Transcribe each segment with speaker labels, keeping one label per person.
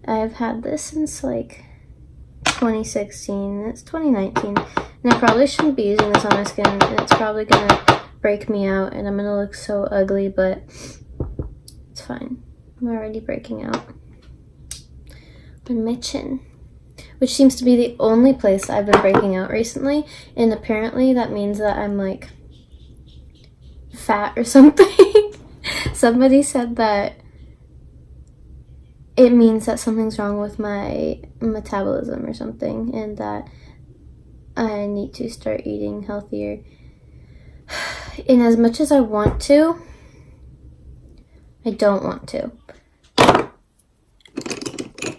Speaker 1: I've had this since like 2016. It's 2019, and I probably shouldn't be using this on my skin, and it's probably gonna break me out, and I'm gonna look so ugly, but it's fine. I'm already breaking out on my chin, which seems to be the only place I've been breaking out recently, and apparently that means that I'm like fat or something. Somebody said that it means that something's wrong with my metabolism or something, and that I need to start eating healthier. And as much as I want to, I don't want to.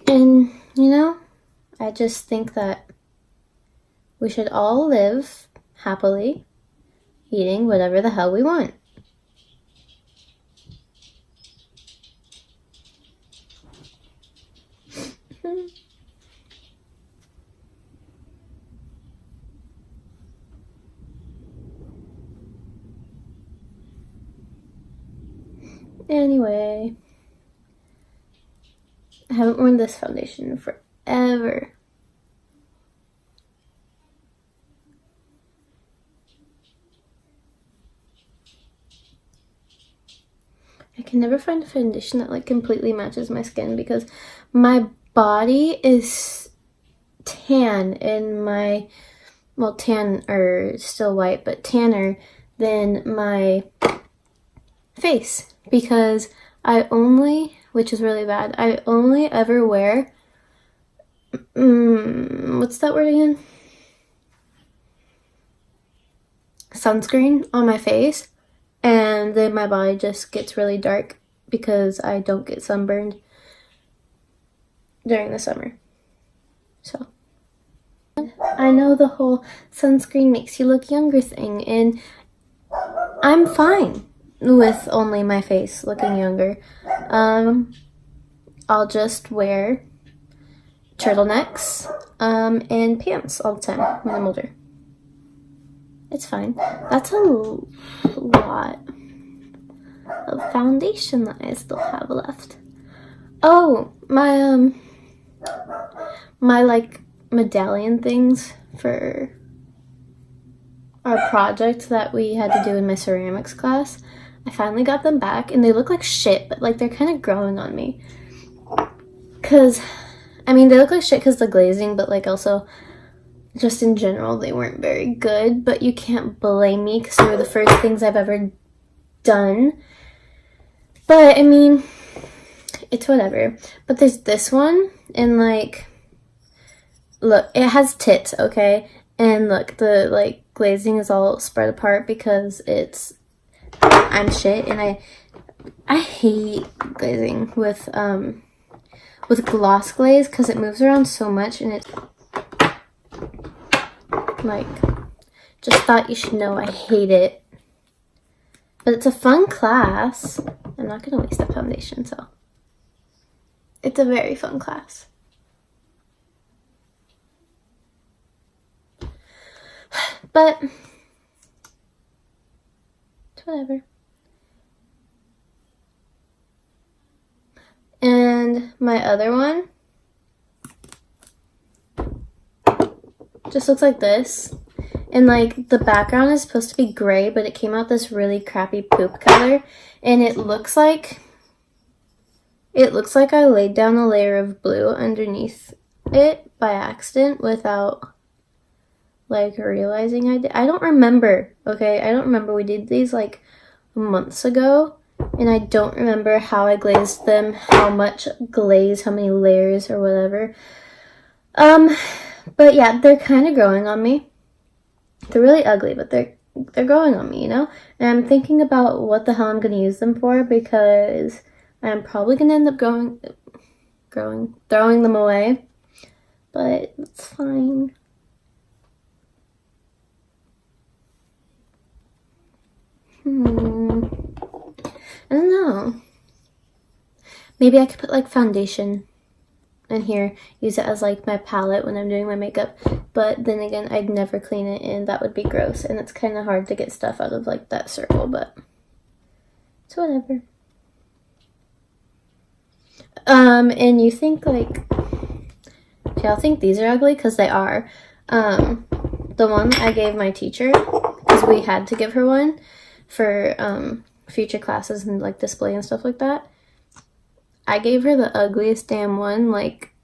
Speaker 1: And, you know, I just think that we should all live happily eating whatever the hell we want. Anyway, I haven't worn this foundation in forever. I can never find a foundation that like completely matches my skin because my body is tan and my, well, tan or still white, but tanner than my face because I only, which is really bad, I only ever wear, what's that word again? Sunscreen on my face, and then my body just gets really dark because I don't get sunburned during the summer. So I know the whole sunscreen makes you look younger thing, and I'm fine with only my face looking younger. I'll just wear turtlenecks and pants all the time when I'm older. It's fine. That's a lot of foundation that I still have left. Oh, my my like medallion things for our project that we had to do in my ceramics class. I finally got them back, and they look like shit, but like they're kind of growing on me. Cause, I mean, they look like shit because the glazing, but like also just in general, they weren't very good. But you can't blame me because they were the first things I've ever done. But I mean, it's whatever. But there's this one, and like, look, it has tits, okay? And look, the like glazing is all spread apart because I'm shit, and I hate glazing with gloss glaze because it moves around so much, and it's like, just thought you should know I hate it. But it's a fun class. I'm not gonna waste that foundation, so it's a very fun class. But it's whatever. And my other one just looks like this. And like the background is supposed to be gray, but it came out this really crappy poop color. And it looks like I laid down a layer of blue underneath it by accident without like realizing I did. I don't remember, okay? I don't remember. We did these like months ago, and I don't remember how I glazed them, how much glaze, how many layers or whatever. But yeah, they're kind of growing on me. They're really ugly, but they're growing on me, you know? And I'm thinking about what the hell I'm going to use them for, because I'm probably going to end up throwing them away. But it's fine. I don't know. Maybe I could put like foundation in here, use it as like my palette when I'm doing my makeup, but then again, I'd never clean it, and that would be gross, and it's kind of hard to get stuff out of like that circle, but it's whatever. And you think like, y'all think these are ugly? Because they are. The one I gave my teacher, because we had to give her one for future classes and like display and stuff like that. I gave her the ugliest damn one. Like,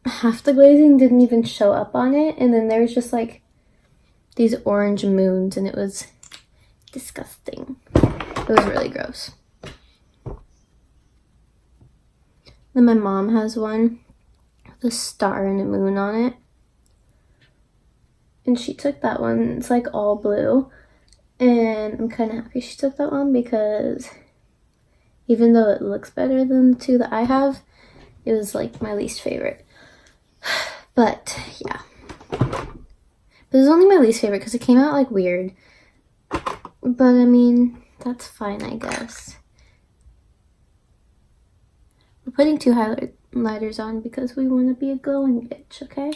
Speaker 1: half the glazing didn't even show up on it, and then there was just like these orange moons, and it was disgusting. It was really gross. Then my mom has one with a star and a moon on it. And she took that one. It's like all blue. And I'm kind of happy she took that one because even though it looks better than the two that I have, it was like my least favorite. But yeah. But it was only my least favorite because it came out like weird. But I mean, that's fine, I guess. We're putting 2 highlighters on because we want to be a glowing bitch, okay?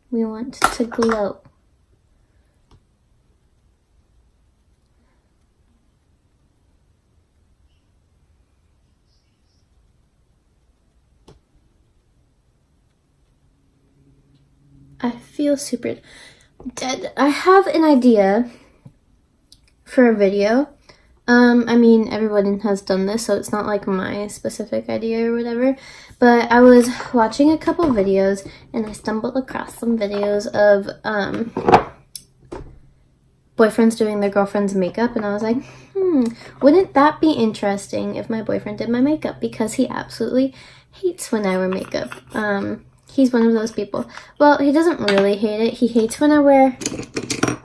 Speaker 1: We want to glow. I feel super dead. I have an idea for a video. I mean, everyone has done this, so it's not like my specific idea or whatever, but I was watching a couple videos and I stumbled across some videos of boyfriends doing their girlfriend's makeup, and I was like, wouldn't that be interesting if my boyfriend did my makeup, because he absolutely hates when I wear makeup. He's one of those people. Well, he doesn't really hate it. He hates when I wear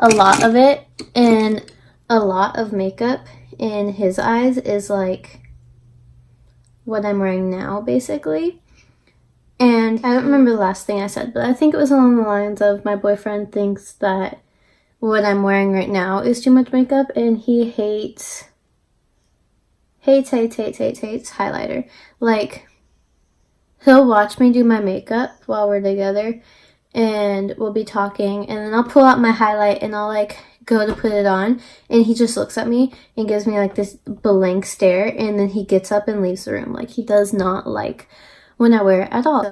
Speaker 1: a lot of it, and a lot of makeup in his eyes is like what I'm wearing now, basically. And I don't remember the last thing I said, but I think it was along the lines of my boyfriend thinks that what I'm wearing right now is too much makeup, and he hates highlighter. Like, he'll watch me do my makeup while we're together, and we'll be talking, and then I'll pull out my highlight and I'll like go to put it on, and he just looks at me and gives me like this blank stare, and then he gets up and leaves the room. Like, he does not like when I wear it at all.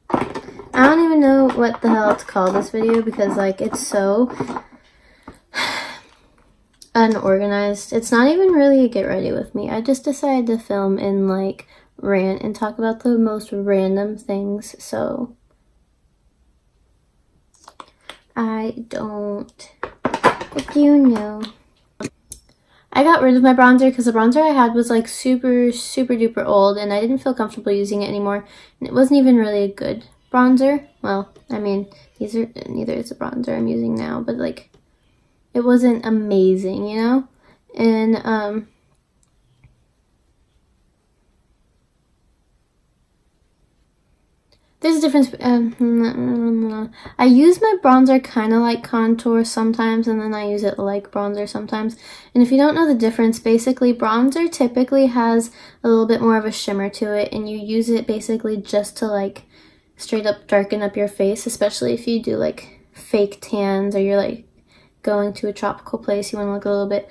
Speaker 1: I don't even know what the hell to call this video because like it's so unorganized. It's not even really a get ready with me. I just decided to film and like rant and talk about the most random things, so I don't, what do you know? I got rid of my bronzer because the bronzer I had was like super duper old, and I didn't feel comfortable using it anymore, and it wasn't even really a good bronzer. Well, I mean, neither is the bronzer I'm using now, but like it wasn't amazing, you know? And there's a difference. I use my bronzer kind of like contour sometimes, and then I use it like bronzer sometimes. And if you don't know the difference, basically bronzer typically has a little bit more of a shimmer to it, and you use it basically just to like straight up darken up your face, especially if you do like fake tans or you're like going to a tropical place, you want to look a little bit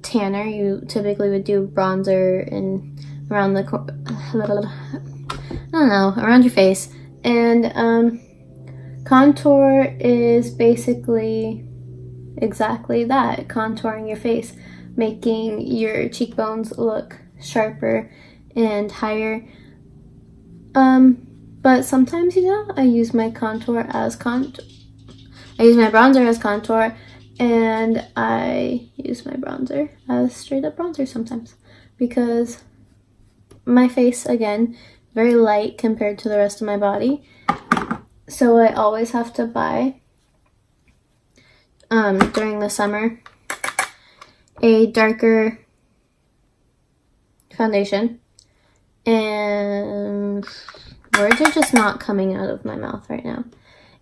Speaker 1: tanner. You typically would do bronzer and around the I don't know, around your face. And contour is basically exactly that, contouring your face, making your cheekbones look sharper and higher. But sometimes, you know, I use my contour as I use my bronzer as contour, and I use my bronzer as straight up bronzer sometimes, because my face, again, very light compared to the rest of my body, so I always have to buy during the summer a darker foundation, and words are just not coming out of my mouth right now.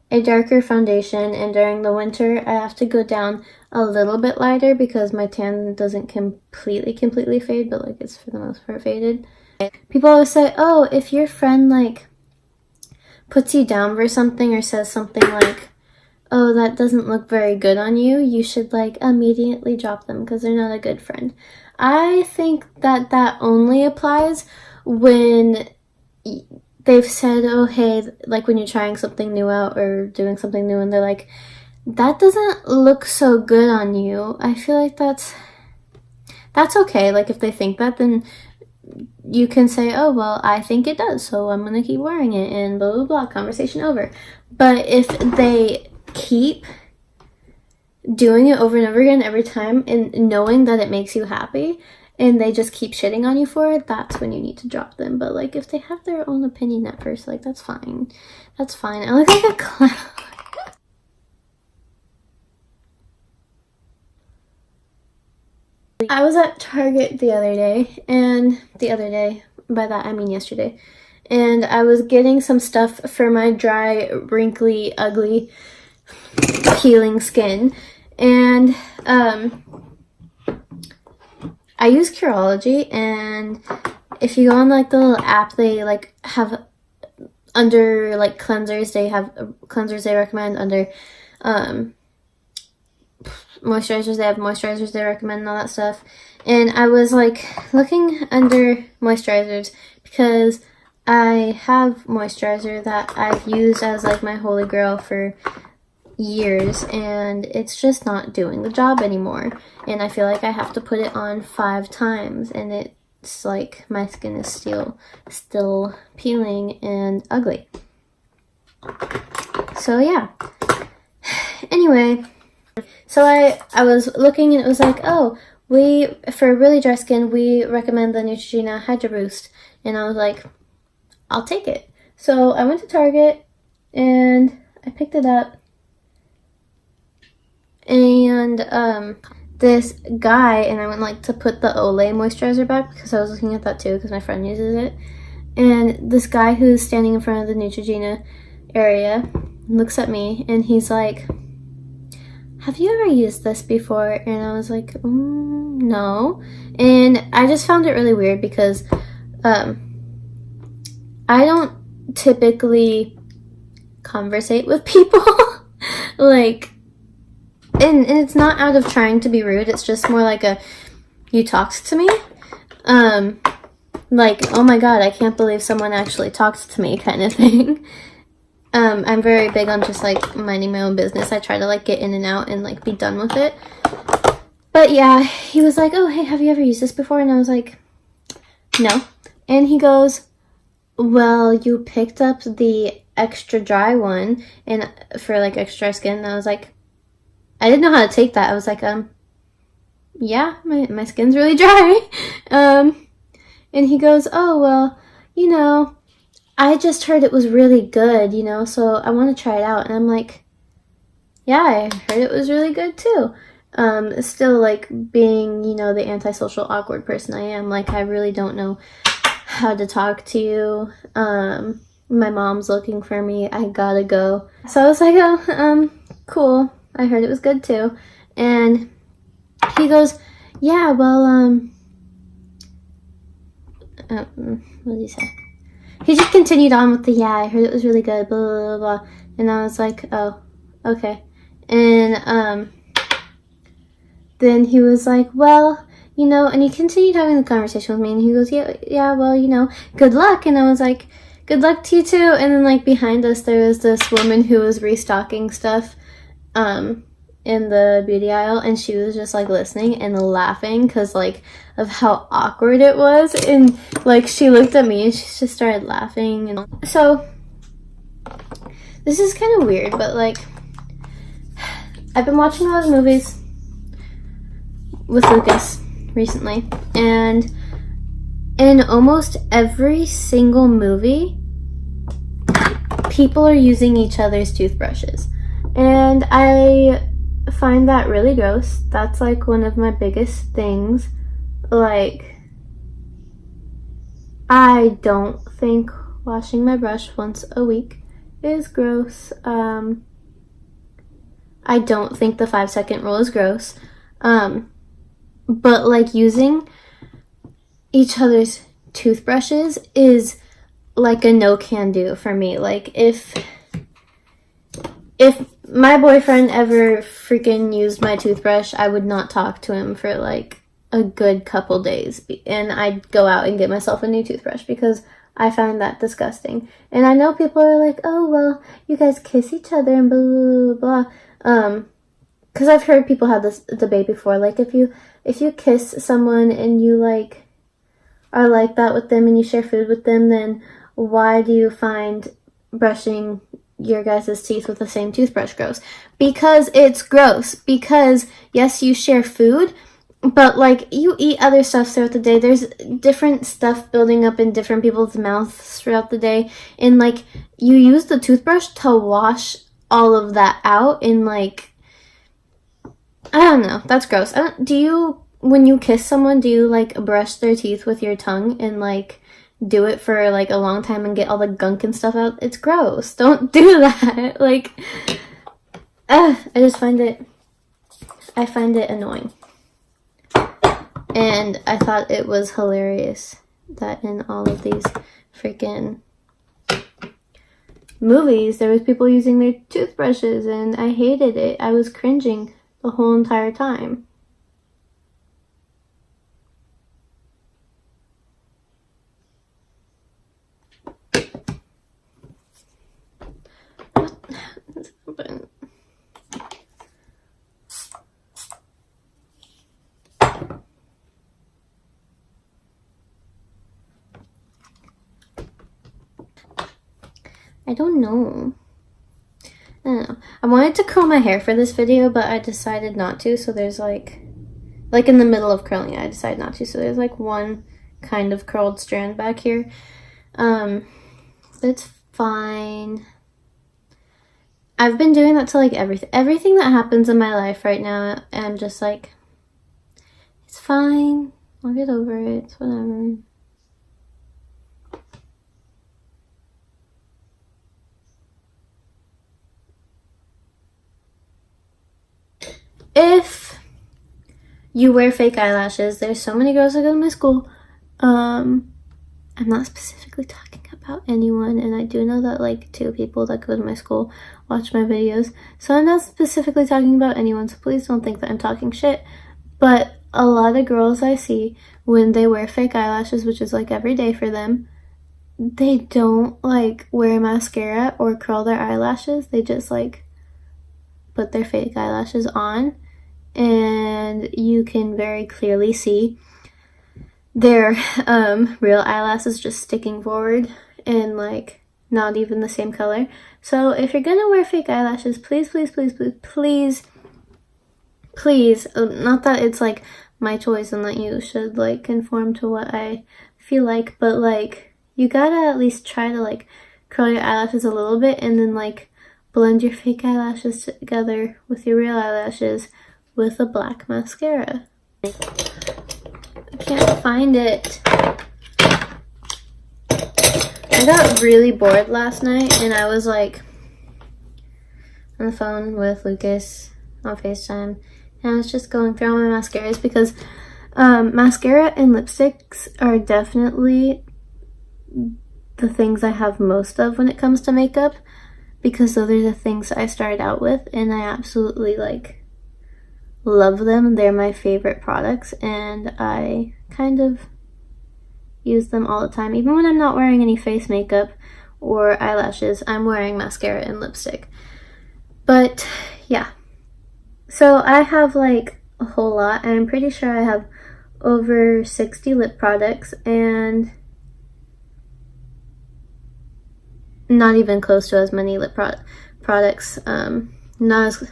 Speaker 1: A darker foundation, and during the winter I have to go down a little bit lighter because my tan doesn't completely fade, but like it's for the most part faded. People always say, oh, if your friend like puts you down for something or says something like, oh, that doesn't look very good on you, you should like immediately drop them because they're not a good friend. I think that that only applies when they've said, oh, hey, like when you're trying something new out or doing something new and they're like, that doesn't look so good on you. I feel like that's okay. Like if they think that, then you can say, oh, well, I think it does, so I'm going to keep wearing it and blah, blah, blah, conversation over. But if they keep doing it over and over again every time and knowing that it makes you happy and they just keep shitting on you for it, that's when you need to drop them. But like if they have their own opinion at first, like that's fine. That's fine. I look like a clown. I was at Target the other day, by that I mean yesterday, and I was getting some stuff for my dry, wrinkly, ugly, peeling skin, and I use Curology, and if you go on like the little app, they like have under like cleansers, they have cleansers they recommend, under moisturizers, they have moisturizers they recommend and all that stuff. And I was like looking under moisturizers because I have moisturizer that I've used as like my holy grail for years and it's just not doing the job anymore. And I feel like I have to put it on 5 times and it's like my skin is still peeling and ugly. So yeah. Anyway, so I was looking and it was like, oh, for really dry skin, we recommend the Neutrogena Hydro Boost. And I was like, I'll take it. So I went to Target and I picked it up. And this guy, and I went like to put the Olay moisturizer back because I was looking at that too because my friend uses it. And this guy who's standing in front of the Neutrogena area looks at me and he's like, have you ever used this before? And I was like, no. And I just found it really weird because I don't typically conversate with people. Like, and it's not out of trying to be rude. It's just more like you talked to me. Like, oh my god, I can't believe someone actually talks to me kind of thing. I'm very big on just like minding my own business. I try to like get in and out and like be done with it. But yeah, he was like, oh, hey, have you ever used this before? And I was like, no. And he goes, well, you picked up the extra dry one and for like extra dry skin. And I was like, I didn't know how to take that. I was like, yeah, my skin's really dry. And he goes, oh, well, you know, I just heard it was really good, you know, so I want to try it out. And I'm like, yeah, I heard it was really good too. Still, like, being, you know, the antisocial, awkward person I am, like, I really don't know how to talk to you. My mom's looking for me. I gotta go. So I was like, oh, cool. I heard it was good too. And he goes, yeah, well, what did he say? He just continued on with the, yeah, I heard it was really good, blah, blah, blah, blah. And I was like, oh, okay. And then he was like, well, you know, and he continued having the conversation with me. And he goes, yeah, well, you know, good luck. And I was like, good luck to you too. And then, like, behind us, there was this woman who was restocking stuff in the beauty aisle. And she was just, like, listening and laughing because, like, of how awkward it was. And, like, she looked at me and she just started laughing. And so this is kind of weird, but, like, I've been watching a lot of movies with Lucas recently, and in almost every single movie, people are using each other's toothbrushes, and I find that really gross. That's like one of my biggest things. Like, I don't think washing my brush once a week is gross. I don't think the 5-second rule is gross. But, like, using each other's toothbrushes is, like, a no-can-do for me. Like, if my boyfriend ever freaking used my toothbrush, I would not talk to him for like a good couple days, and I'd go out and get myself a new toothbrush because I find that disgusting. And I know people are like, oh, well, you guys kiss each other and blah, blah, blah. Because I've heard people have this debate before. Like, if you kiss someone and you, like, are like that with them and you share food with them, then why do you find brushing your guys' teeth with the same toothbrush gross? Because it's gross. Because, yes, you share food, but, like, you eat other stuff throughout the day. There's different stuff building up in different people's mouths throughout the day. And, like, you use the toothbrush to wash all of that out. And, like, I don't know. That's gross. When you kiss someone, do you, like, brush their teeth with your tongue and, like, do it for, like, a long time and get all the gunk and stuff out? It's gross. Don't do that. Like, I find it annoying. And I thought it was hilarious that in all of these freaking movies, there was people using their toothbrushes, and I hated it. I was cringing the whole entire time. What happened? I don't know. I wanted to curl my hair for this video, but I decided not to. So there's like in the middle of curling, I decided not to. So there's like one kind of curled strand back here. It's fine. I've been doing that to like everything that happens in my life right now. I'm just like, it's fine. I'll get over it. It's whatever. If you wear fake eyelashes, there's so many girls that go to my school. I'm not specifically talking about anyone, and I do know that like 2 people that go to my school watch my videos, so I'm not specifically talking about anyone, so please don't think that I'm talking shit. But a lot of girls I see, when they wear fake eyelashes, which is like every day for them, they don't like wear mascara or curl their eyelashes. They just like put their fake eyelashes on, and you can very clearly see their real eyelashes just sticking forward and like not even the same color. So if you're gonna wear fake eyelashes, please, not that it's like my choice and that you should like conform to what I feel like, but like you gotta at least try to like curl your eyelashes a little bit and then like blend your fake eyelashes together with your real eyelashes with a black mascara. I can't find it. I got really bored last night and I was like on the phone with Lucas on FaceTime, and I was just going through all my mascaras because mascara and lipsticks are definitely the things I have most of when it comes to makeup, because those are the things I started out with and I absolutely like love them. They're my favorite products and I kind of use them all the time. Even when I'm not wearing any face makeup or eyelashes, I'm wearing mascara and lipstick. But yeah, so I have like a whole lot, and I'm pretty sure I have over 60 lip products and not even close to as many lip products. Not as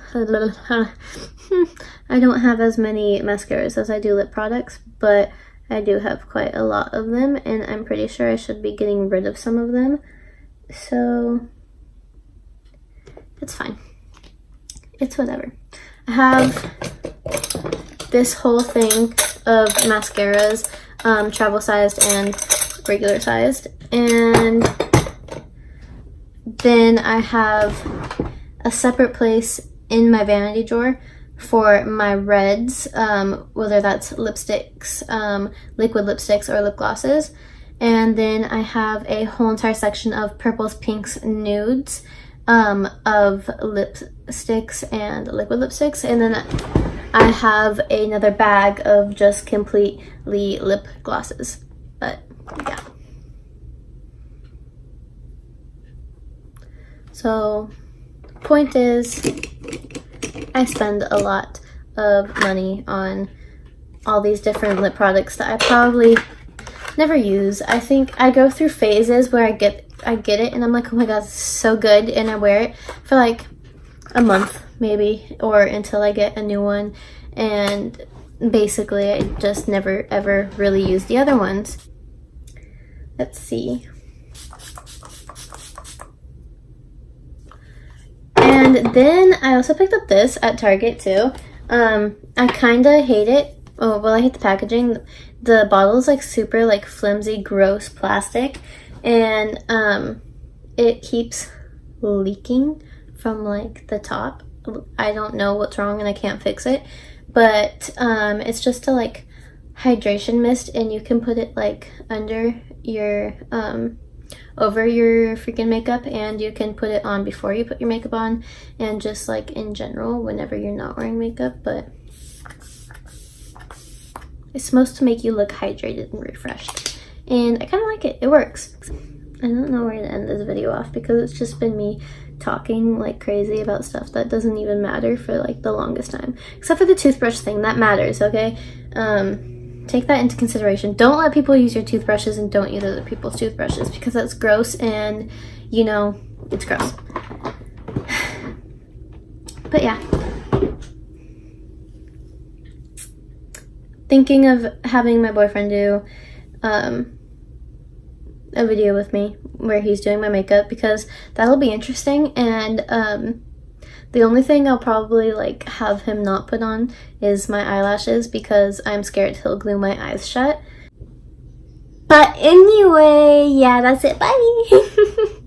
Speaker 1: I don't have as many mascaras as I do lip products, but I do have quite a lot of them, and I'm pretty sure I should be getting rid of some of them, so it's fine. It's whatever. I have this whole thing of mascaras, travel sized and regular sized, and then I have a separate place in my vanity drawer for my reds, whether that's lipsticks, liquid lipsticks or lip glosses. And then I have a whole entire section of purples, pinks, nudes, of lip sticks and liquid lipsticks, and then I have another bag of just completely lip glosses. But yeah. So point is, I spend a lot of money on all these different lip products that I probably never use. I think I go through phases where I get it and I'm like, oh my god, this is so good, and I wear it for like a month maybe, or until I get a new one, and basically I just never ever really use the other ones. Let's see. And then I also picked up this at Target too. I kind of hate it. Oh, well, I hate the packaging. The bottle is like super like flimsy, gross plastic, and it keeps leaking from like the top. I don't know what's wrong and I can't fix it, but it's just a like hydration mist, and you can put it like under your over your freaking makeup, and you can put it on before you put your makeup on, and just like in general whenever you're not wearing makeup. But it's supposed to make you look hydrated and refreshed, and I kind of like it. It works. I don't know where to end this video off because it's just been me talking like crazy about stuff that doesn't even matter for like the longest time, except for the toothbrush thing. That matters, okay? Take that into consideration. Don't let people use your toothbrushes, and don't use other people's toothbrushes, because that's gross, and you know, it's gross. But yeah, thinking of having my boyfriend do a video with me where he's doing my makeup, because that'll be interesting. And the only thing I'll probably like have him not put on is my eyelashes, because I'm scared he'll glue my eyes shut. But anyway, yeah, that's it. Bye.